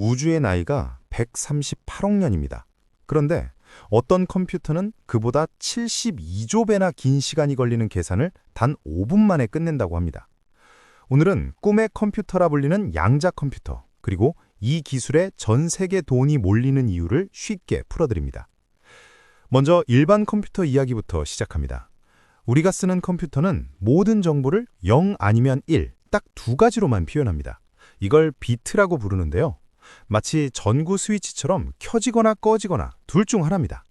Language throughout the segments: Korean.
우주의 나이가 138억 년입니다. 그런데 어떤 컴퓨터는 그보다 72조 배나 긴 시간이 걸리는 계산을 단 5분 만에 끝낸다고 합니다. 오늘은 꿈의 컴퓨터라 불리는 양자 컴퓨터, 그리고 이 기술에 전 세계 돈이 몰리는 이유를 쉽게 풀어드립니다. 먼저 일반 컴퓨터 이야기부터 시작합니다. 우리가 쓰는 컴퓨터는 모든 정보를 0 아니면 1, 딱 두 가지로만 표현합니다. 이걸 비트라고 부르는데요. 마치 전구 스위치처럼 켜지거나 꺼지거나 둘 중 하나입니다.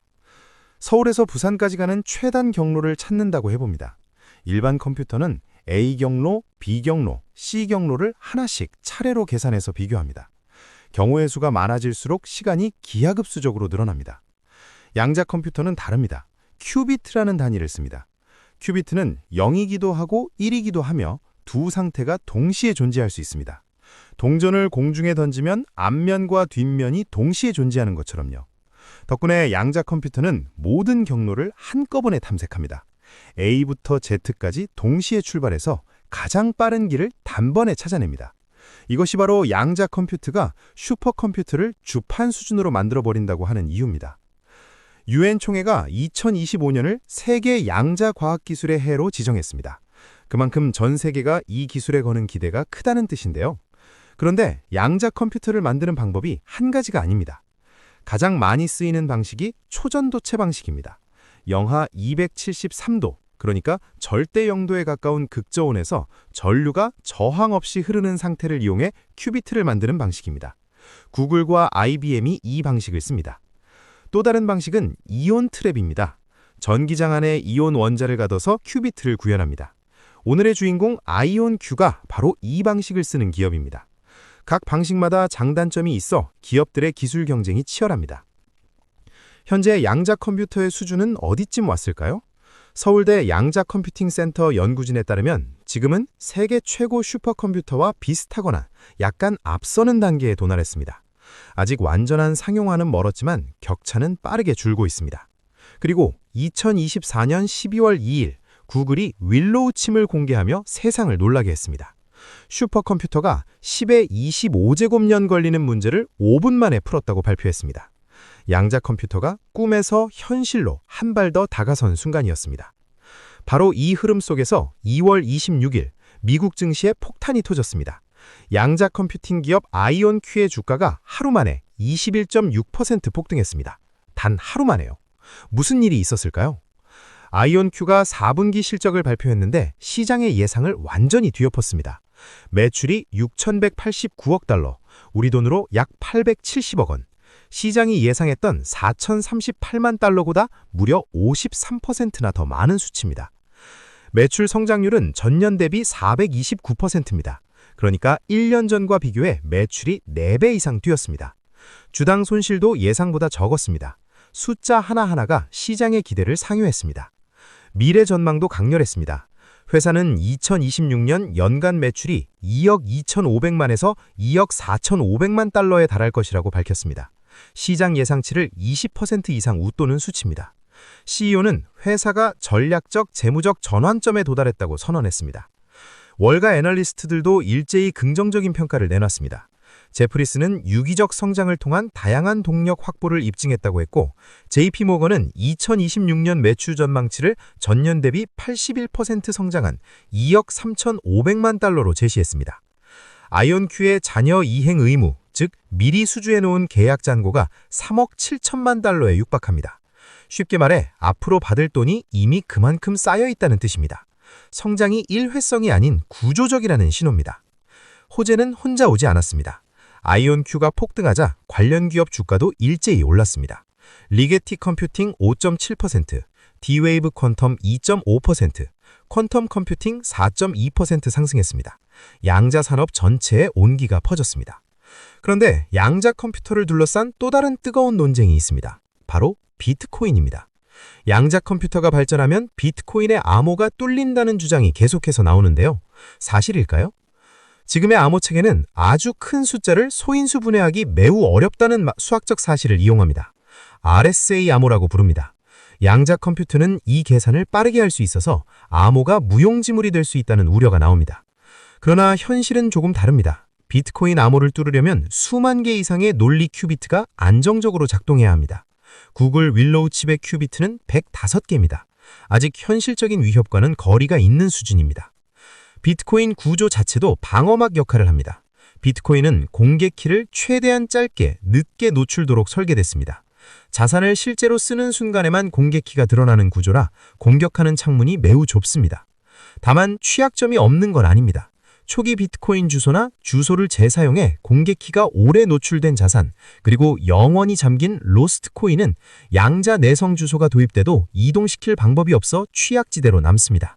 서울에서 부산까지 가는 최단 경로를 찾는다고 해봅니다. 일반 컴퓨터는 A 경로, B 경로, C 경로를 하나씩 차례로 계산해서 비교합니다. 경우의 수가 많아질수록 시간이 기하급수적으로 늘어납니다. 양자 컴퓨터는 다릅니다. 큐비트라는 단위를 씁니다. 큐비트는 0이기도 하고 1이기도 하며 두 상태가 동시에 존재할 수 있습니다. 동전을 공중에 던지면 앞면과 뒷면이 동시에 존재하는 것처럼요. 덕분에 양자 컴퓨터는 모든 경로를 한꺼번에 탐색합니다. A부터 Z까지 동시에 출발해서 가장 빠른 길을 단번에 찾아냅니다. 이것이 바로 양자 컴퓨터가 슈퍼컴퓨터를 주판 수준으로 만들어버린다고 하는 이유입니다. 유엔 총회가 2025년을 세계 양자 과학기술의 해로 지정했습니다. 그만큼 전 세계가 이 기술에 거는 기대가 크다는 뜻인데요. 그런데 양자 컴퓨터를 만드는 방법이 한 가지가 아닙니다. 가장 많이 쓰이는 방식이 초전도체 방식입니다. 영하 273도, 그러니까 절대 영도에 가까운 극저온에서 전류가 저항 없이 흐르는 상태를 이용해 큐비트를 만드는 방식입니다. 구글과 IBM이 이 방식을 씁니다. 또 다른 방식은 이온 트랩입니다. 전기장 안에 이온 원자를 가둬서 큐비트를 구현합니다. 오늘의 주인공 아이온큐가 바로 이 방식을 쓰는 기업입니다. 각 방식마다 장단점이 있어 기업들의 기술 경쟁이 치열합니다. 현재 양자 컴퓨터의 수준은 어디쯤 왔을까요? 서울대 양자 컴퓨팅 센터 연구진에 따르면 지금은 세계 최고 슈퍼컴퓨터와 비슷하거나 약간 앞서는 단계에 도달했습니다. 아직 완전한 상용화는 멀었지만 격차는 빠르게 줄고 있습니다. 그리고 2024년 12월 2일 구글이 윌로우 침을 공개하며 세상을 놀라게 했습니다. 슈퍼컴퓨터가 10의 25제곱년 걸리는 문제를 5분 만에 풀었다고 발표했습니다. 양자 컴퓨터가 꿈에서 현실로 한 발 더 다가선 순간이었습니다. 바로 이 흐름 속에서 2월 26일 미국 증시에 폭탄이 터졌습니다. 양자 컴퓨팅 기업 아이온큐의 주가가 하루 만에 21.6% 폭등했습니다. 단 하루 만에요. 무슨 일이 있었을까요? 아이온큐가 4분기 실적을 발표했는데 시장의 예상을 완전히 뒤엎었습니다. 매출이 6,189억 달러, 우리 돈으로 약 870억 원. 시장이 예상했던 4,038만 달러보다 무려 53%나 더 많은 수치입니다. 매출 성장률은 전년 대비 429%입니다. 그러니까 1년 전과 비교해 매출이 4배 이상 뛰었습니다. 주당 손실도 예상보다 적었습니다. 숫자 하나하나가 시장의 기대를 상회했습니다. 미래 전망도 강렬했습니다. 회사는 2026년 연간 매출이 2억 2,500만에서 2억 4,500만 달러에 달할 것이라고 밝혔습니다. 시장 예상치를 20% 이상 웃도는 수치입니다. CEO는 회사가 전략적 재무적 전환점에 도달했다고 선언했습니다. 월가 애널리스트들도 일제히 긍정적인 평가를 내놨습니다. 제프리스는 유기적 성장을 통한 다양한 동력 확보를 입증했다고 했고, JP모건은 2026년 매출 전망치를 전년 대비 81% 성장한 2억 3,500만 달러로 제시했습니다. 아이온큐의 자녀 이행 의무, 즉 미리 수주해 놓은 계약 잔고가 3억 7천만 달러에 육박합니다. 쉽게 말해 앞으로 받을 돈이 이미 그만큼 쌓여 있다는 뜻입니다. 성장이 일회성이 아닌 구조적이라는 신호입니다. 호재는 혼자 오지 않았습니다. 아이온큐가 폭등하자 관련 기업 주가도 일제히 올랐습니다. 리게티 컴퓨팅 5.7%, D-웨이브 퀀텀 2.5%, 퀀텀 컴퓨팅 4.2% 상승했습니다. 양자 산업 전체에 온기가 퍼졌습니다. 그런데 양자 컴퓨터를 둘러싼 또 다른 뜨거운 논쟁이 있습니다. 바로 비트코인입니다. 양자 컴퓨터가 발전하면 비트코인의 암호가 뚫린다는 주장이 계속해서 나오는데요. 사실일까요? 지금의 암호체계는 아주 큰 숫자를 소인수 분해하기 매우 어렵다는 수학적 사실을 이용합니다. RSA 암호라고 부릅니다. 양자 컴퓨터는 이 계산을 빠르게 할 수 있어서 암호가 무용지물이 될 수 있다는 우려가 나옵니다. 그러나 현실은 조금 다릅니다. 비트코인 암호를 뚫으려면 수만 개 이상의 논리 큐비트가 안정적으로 작동해야 합니다. 구글 윌로우 칩의 큐비트는 105개입니다. 아직 현실적인 위협과는 거리가 있는 수준입니다. 비트코인 구조 자체도 방어막 역할을 합니다. 비트코인은 공개 키를 최대한 짧게, 늦게 노출도록 설계됐습니다. 자산을 실제로 쓰는 순간에만 공개 키가 드러나는 구조라 공격하는 창문이 매우 좁습니다. 다만 취약점이 없는 건 아닙니다. 초기 비트코인 주소나 주소를 재사용해 공개 키가 오래 노출된 자산, 그리고 영원히 잠긴 로스트 코인은 양자 내성 주소가 도입돼도 이동시킬 방법이 없어 취약지대로 남습니다.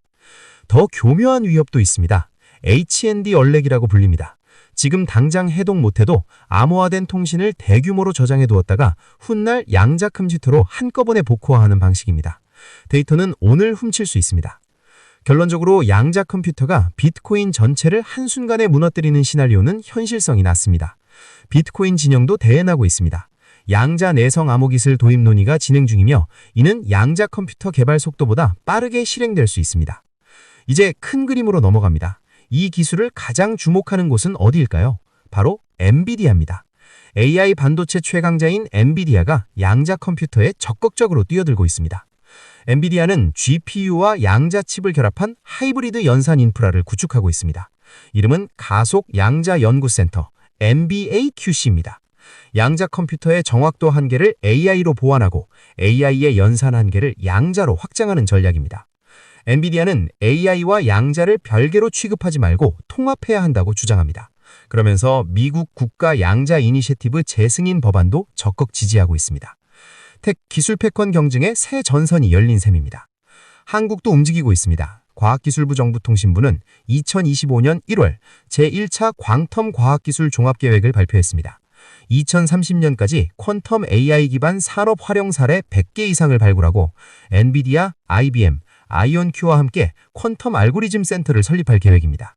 더 교묘한 위협도 있습니다. HND 얼렉이라고 불립니다. 지금 당장 해독 못해도 암호화된 통신을 대규모로 저장해 두었다가 훗날 양자 컴퓨터로 한꺼번에 복호화하는 방식입니다. 데이터는 오늘 훔칠 수 있습니다. 결론적으로 양자 컴퓨터가 비트코인 전체를 한순간에 무너뜨리는 시나리오는 현실성이 낮습니다. 비트코인 진영도 대응하고 있습니다. 양자 내성 암호 기술 도입 논의가 진행 중이며 이는 양자 컴퓨터 개발 속도보다 빠르게 실행될 수 있습니다. 이제 큰 그림으로 넘어갑니다. 이 기술을 가장 주목하는 곳은 어디일까요? 바로 엔비디아입니다. AI 반도체 최강자인 엔비디아가 양자 컴퓨터에 적극적으로 뛰어들고 있습니다. 엔비디아는 GPU와 양자 칩을 결합한 하이브리드 연산 인프라를 구축하고 있습니다. 이름은 가속 양자 연구센터 NBAQC입니다. 양자 컴퓨터의 정확도 한계를 AI로 보완하고 AI의 연산 한계를 양자로 확장하는 전략입니다. 엔비디아는 AI와 양자를 별개로 취급하지 말고 통합해야 한다고 주장합니다. 그러면서 미국 국가 양자 이니셔티브 재승인 법안도 적극 지지하고 있습니다. 텍 기술 패권 경쟁의 새 전선이 열린 셈입니다. 한국도 움직이고 있습니다. 과학기술부 정부통신부는 2025년 1월 제1차 광텀 과학기술 종합계획을 발표했습니다. 2030년까지 퀀텀 AI 기반 산업 활용 사례 100개 이상을 발굴하고 엔비디아, IBM, 아이온큐와 함께 퀀텀 알고리즘 센터를 설립할 계획입니다.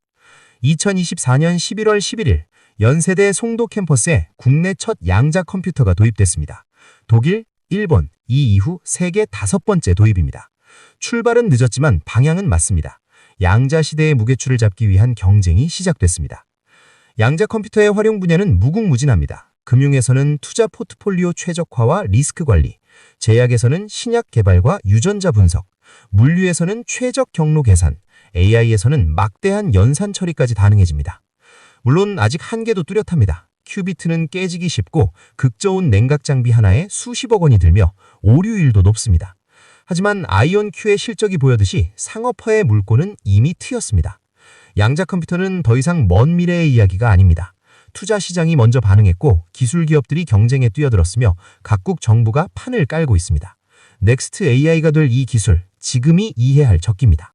2024년 11월 11일 연세대 송도 캠퍼스에 국내 첫 양자 컴퓨터가 도입됐습니다. 독일, 일본, 이 이후 세계 5번째 도입입니다. 출발은 늦었지만 방향은 맞습니다. 양자 시대의 무게추를 잡기 위한 경쟁이 시작됐습니다. 양자 컴퓨터의 활용 분야는 무궁무진합니다. 금융에서는 투자 포트폴리오 최적화와 리스크 관리, 제약에서는 신약 개발과 유전자 분석, 물류에서는 최적 경로 계산, AI에서는 막대한 연산 처리까지 가능해집니다. 물론 아직 한계도 뚜렷합니다. 큐비트는 깨지기 쉽고 극저온 냉각 장비 하나에 수십억 원이 들며 오류율도 높습니다. 하지만 아이온큐의 실적이 보여듯이 상업화의 물꼬는 이미 트였습니다. 양자 컴퓨터는 더 이상 먼 미래의 이야기가 아닙니다. 투자 시장이 먼저 반응했고 기술 기업들이 경쟁에 뛰어들었으며 각국 정부가 판을 깔고 있습니다. 넥스트 AI가 될 이 기술, 지금이 이해할 적기입니다.